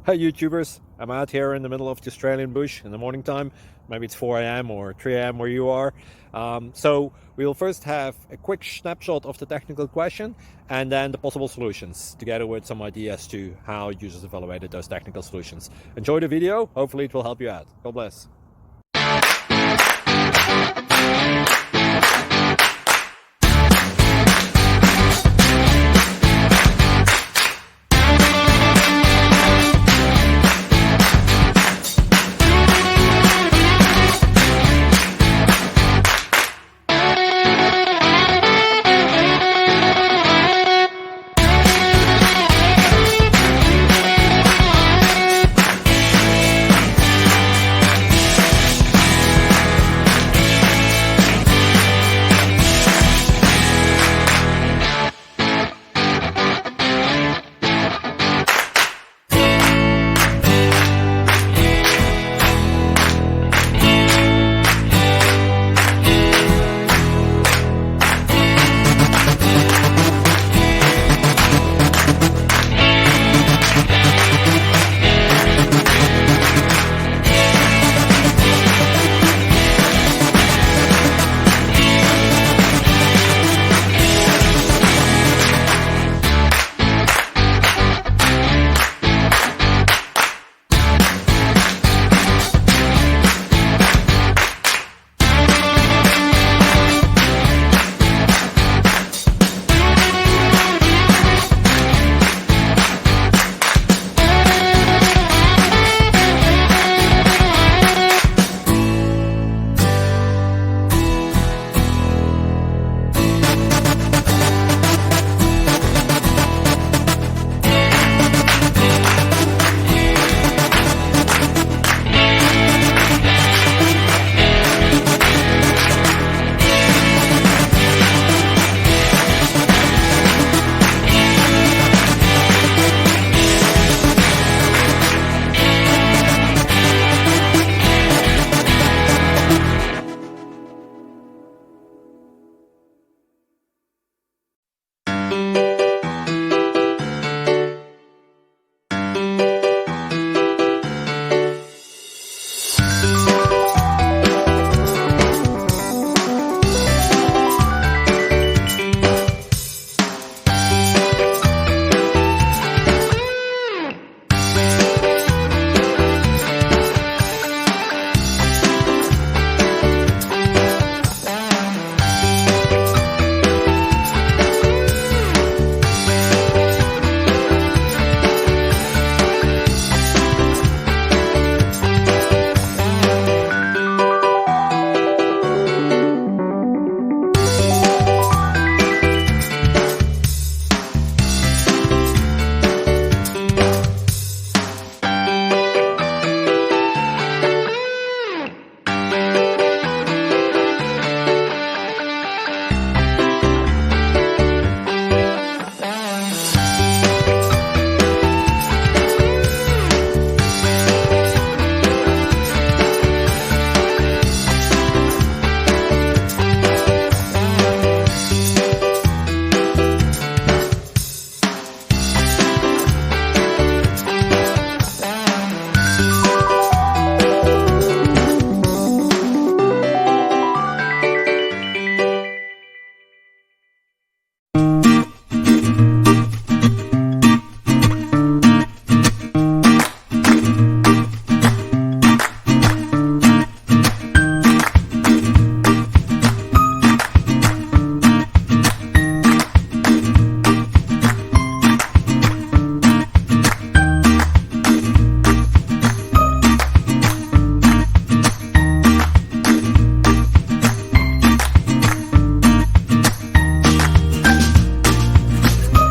Hi YouTubers, I'm out here in the middle of the Australian bush in the morning time. Maybe it's 4 a.m. or 3 a.m. where you are. So we'll first have a quick snapshot of the technical question and then the possible solutions, together with some ideas to how users evaluated those technical solutions. Enjoy the video, hopefully it will help you out. God bless.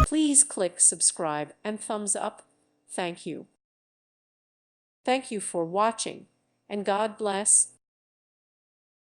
Please click subscribe and thumbs up. Thank you. Thank you for watching, and God bless.